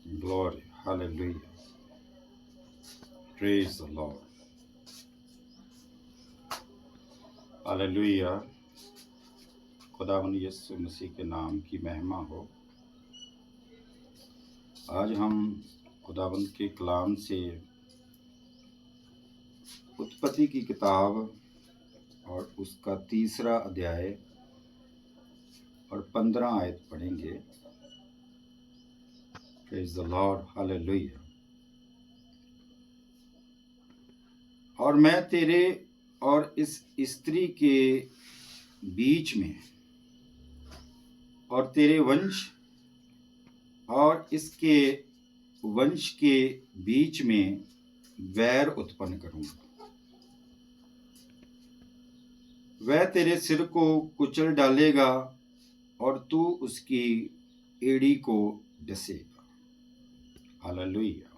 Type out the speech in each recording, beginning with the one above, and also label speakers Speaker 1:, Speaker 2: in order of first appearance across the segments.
Speaker 1: Glory. Hallelujah. Praise the Lord. Hallelujah. खुदावंद यीशु मसीह के नाम की महिमा हो। आज हम खुदावंद के कलाम से उत्पत्ति की किताब और उसका 3रा अध्याय और 15 आयत पढ़ेंगे। Praise the lord. हालेलुया। और मैं तेरे और इस स्त्री के बीच में और तेरे वंश और इसके वंश के बीच में वैर उत्पन्न करूंगा। वह तेरे सिर को कुचल डालेगा और तू उसकी एड़ी को डसेगा। हालेलुया।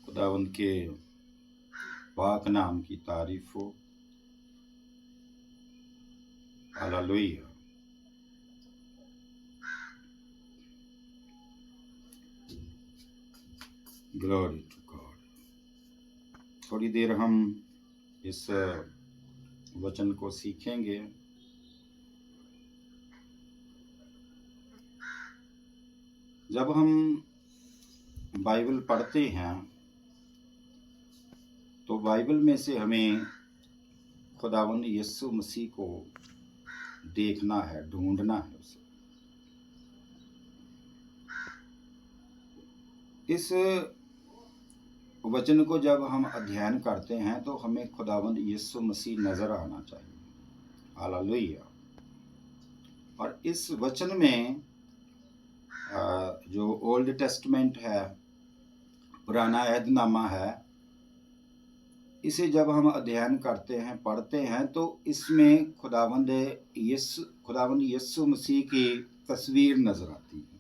Speaker 1: खुदावंद के पाक नाम की तारीफ हो। हालेलुया। Glory to God. थोड़ी देर हम इस वचन को सीखेंगे। जब हम बाइबल पढ़ते हैं तो बाइबल में से हमें खुदावंद यीशु मसीह को देखना है, ढूंढना है उसे। इस वचन को जब हम अध्ययन करते हैं तो हमें खुदावंद यीशु मसीह नजर आना चाहिए। हालेलुया। और इस वचन में जो ओल्ड टेस्टमेंट है, पुराना अहदनामा है, इसे जब हम अध्ययन करते हैं, पढ़ते हैं तो इसमें खुदावंद यीशु मसीह की तस्वीर नजर आती है।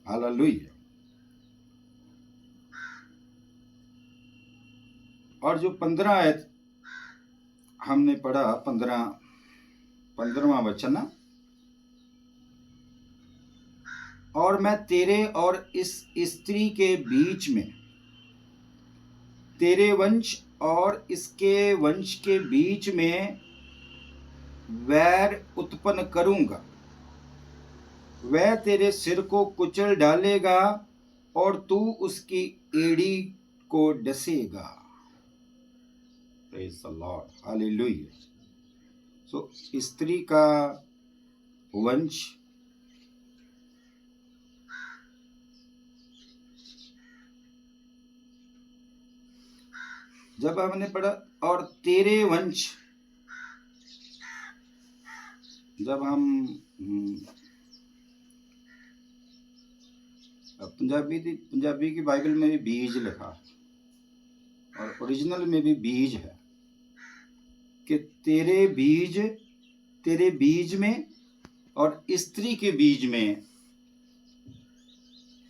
Speaker 1: हालेलुया। और जो 15 आयत हमने पढ़ा, 15वां वचन, और मैं तेरे और इस स्त्री के बीच में, तेरे वंश और इसके वंश के बीच में वैर उत्पन्न करूंगा। वह तेरे सिर को कुचल डालेगा और तू उसकी एड़ी को डसेगा। Praise the lord. Hallelujah. So स्त्री का वंश जब हमने पढ़ा, और तेरे वंश, जब हम पंजाबी की बाइबल में भी बीज लिखा और ओरिजिनल में भी बीज है कि तेरे बीज में और स्त्री के बीज में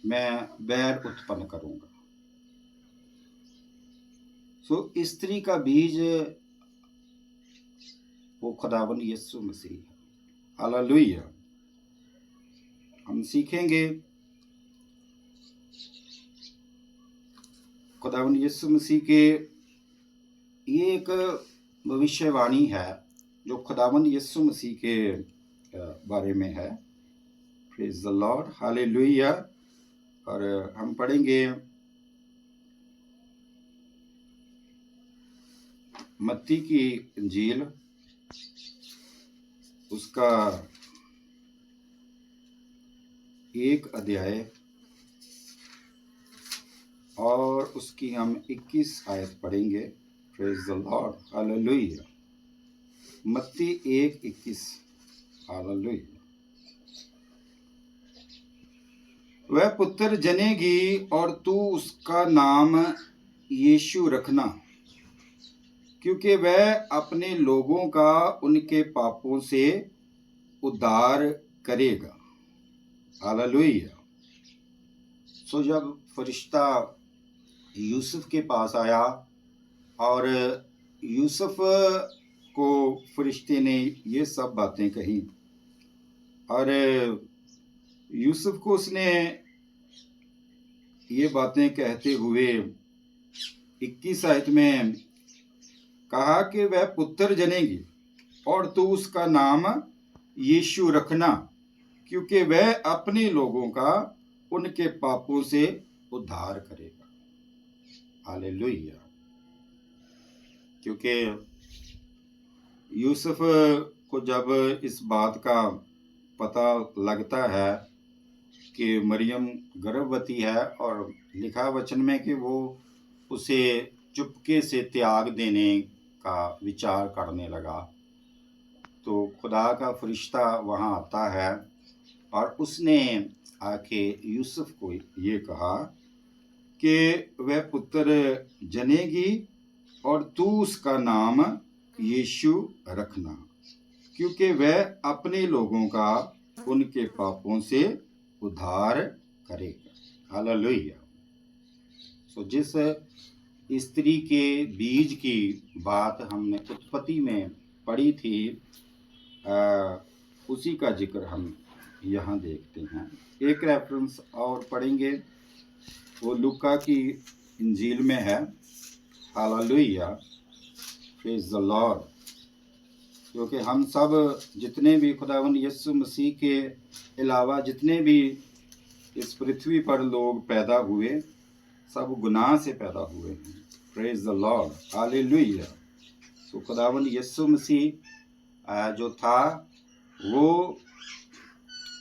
Speaker 1: मैं वैर उत्पन्न करूंगा। सो स्त्री का बीज वो खुदावंद यीशु मसीह है। हालेलुया। हम सीखेंगे खुदावंद यीशु मसीह के, ये एक भविष्यवाणी है जो खुदावंद यीशु मसीह के बारे में है। Praise the lord. हालेलुया। और हम पढ़ेंगे मत्ती की इंजील, उसका 1 अध्याय और उसकी हम 21 आयत पढ़ेंगे। Praise the lord. हालेलुया। मत्ती 1:21। हालेलुया। वह पुत्र जनेगी और तू उसका नाम यीशु रखना, क्योंकि वह अपने लोगों का उनके पापों से उद्धार करेगा। हालेलुया। सो जब फरिश्ता यूसुफ के पास आया और यूसुफ को फरिश्ते ने ये सब बातें कही और यूसुफ को उसने ये बातें कहते हुए 21 आयत में कहा कि वह पुत्र जनेगी और तू उसका नाम यीशु रखना, क्योंकि वह अपने लोगों का उनके पापों से उद्धार करेगा। हालेलुया। क्योंकि यूसुफ को जब इस बात का पता लगता है कि मरियम गर्भवती है, और लिखा वचन में कि वो उसे चुपके से त्याग देने का विचार करने लगा, तो खुदा का फरिश्ता वहाँ आता है और उसने आके यूसुफ को ये कहा कि वह पुत्र जनेगी और तू उसका नाम यीशु रखना, क्योंकि वह अपने लोगों का उनके पापों से उद्धार करेगा। हालेलुया। सो जिस स्त्री के बीज की बात हमने उत्पत्ति में पढ़ी थी, उसी का जिक्र हम यहाँ देखते हैं। एक रेफरेंस और पढ़ेंगे, वो लूका की इंजील में है। Hallelujah, praise the Lord. क्योंकि हम सब जितने भी खुदावंद यीशु मसीह के अलावा जितने भी इस पृथ्वी पर लोग पैदा हुए, सब गुनाह से पैदा हुए हैं। Praise the lord, hallelujah. तो खुदावंद यीशु मसीह जो था वो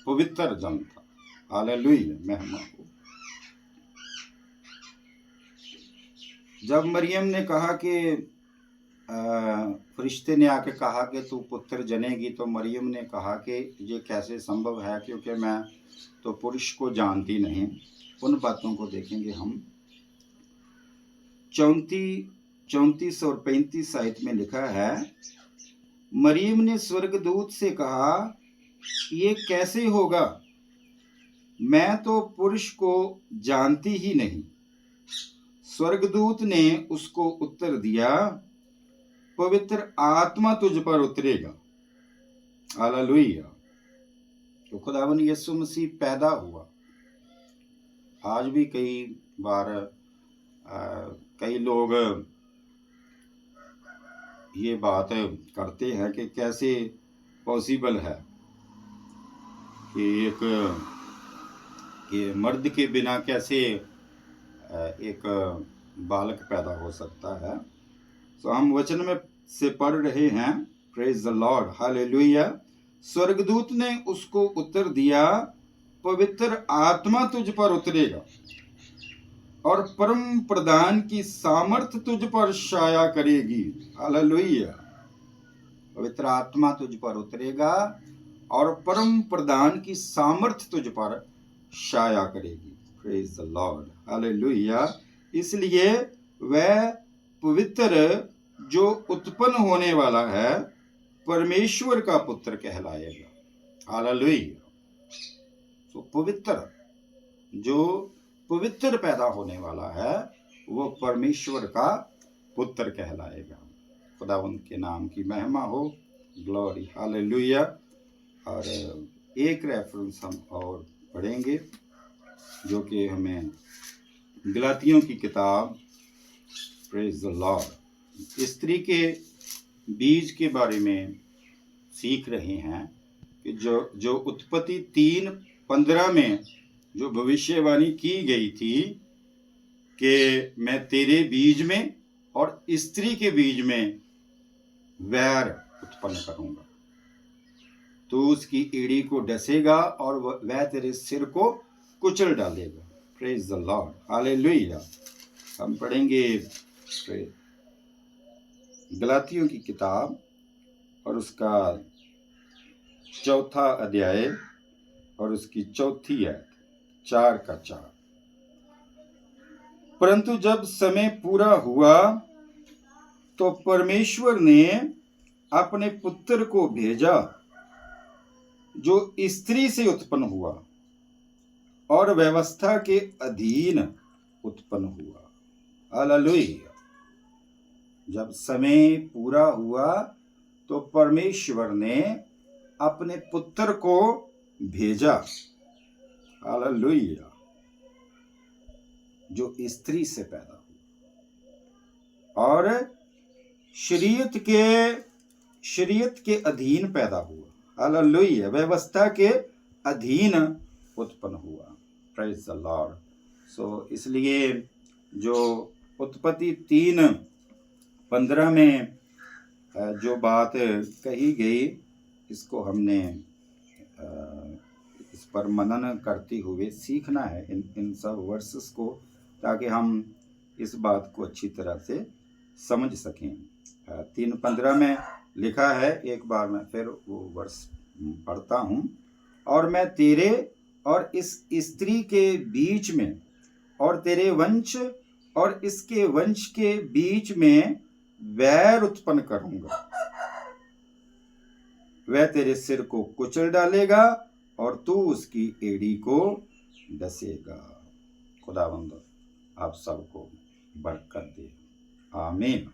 Speaker 1: पवित्र जन था। हालेलुया, महिमा हो। जब मरियम ने कहा कि फरिश्ते ने आके कहा कि तू पुत्र जनेगी, तो मरियम ने कहा कि ये कैसे संभव है, क्योंकि मैं तो पुरुष को जानती नहीं। उन बातों को देखेंगे हम। 34 और 35 आयत में लिखा है, मरियम ने स्वर्गदूत से कहा, ये कैसे होगा, मैं तो पुरुष को जानती ही नहीं। स्वर्गदूत ने उसको उत्तर दिया, पवित्र आत्मा तुझ पर उतरेगा। हालेलुया। तो खुदावंद यीशु मसीह पैदा हुआ। आज भी कई बार कई लोग ये बात करते हैं कि कैसे पॉसिबल है कि मर्द के बिना कैसे एक बालक पैदा हो सकता है। तो हम वचन में से पढ़ रहे हैं, प्रेज द लॉर्ड, हालेलुया। स्वर्गदूत ने उसको उत्तर दिया, पवित्र आत्मा तुझ पर उतरेगा और परम प्रधान की सामर्थ तुझ पर छाया करेगी। हालेलुया। पवित्र आत्मा तुझ पर उतरेगा और परम प्रधान की सामर्थ तुझ पर छाया करेगी। Praise the lord, hallelujah. इसलिए वह पवित्र जो उत्पन्न होने वाला है परमेश्वर का पुत्र कहलाएगा। हालेलुया। तो पवित्र, जो पवित्र पैदा होने वाला है वो परमेश्वर का पुत्र कहलाएगा। खुदावंद के नाम की महिमा हो, ग्लोरी, हालेलुया। और एक रेफरेंस हम और पढ़ेंगे जो कि हमें गलातियों की किताब, प्रेज द लॉर्ड, स्त्री के बीज के बारे में सीख रहे हैं कि जो उत्पत्ति 3:15 में जो भविष्यवाणी की गई थी कि मैं तेरे बीज में और स्त्री के बीज में वैर उत्पन्न करूंगा, तो उसकी एड़ी को डसेगा और वह तेरे सिर को कुचल डालेगा। Praise the lord, hallelujah. हम पढ़ेंगे गलातियों की किताब और उसका 4 अध्याय और उसकी 4 आयत, 4 परंतु जब समय पूरा हुआ तो परमेश्वर ने अपने पुत्र को भेजा जो स्त्री से उत्पन्न हुआ और व्यवस्था के अधीन उत्पन्न हुआ। हालेलुया। जब समय पूरा हुआ तो परमेश्वर ने अपने पुत्र को भेजा। हालेलुया। जो स्त्री से पैदा हुआ और शरीयत के अधीन पैदा हुआ, हालेलुया, व्यवस्था के अधीन उत्पन्न हुआ। Praise the Lord. सो इसलिए जो उत्पत्ति 3:15 में जो बात कही गई, इसको हमने इस पर मनन करते हुए सीखना है इन सब वर्सेस को, ताकि हम इस बात को अच्छी तरह से समझ सकें। 3:15 में लिखा है, एक बार मैं फिर वो वर्स पढ़ता हूँ। और मैं तेरे और इस स्त्री के बीच में और तेरे वंश और इसके वंश के बीच में वैर उत्पन्न करूंगा, वह तेरे सिर को कुचल डालेगा और तू उसकी एड़ी को डसेगा। खुदावंद आप सबको बरकत दे, आमीन।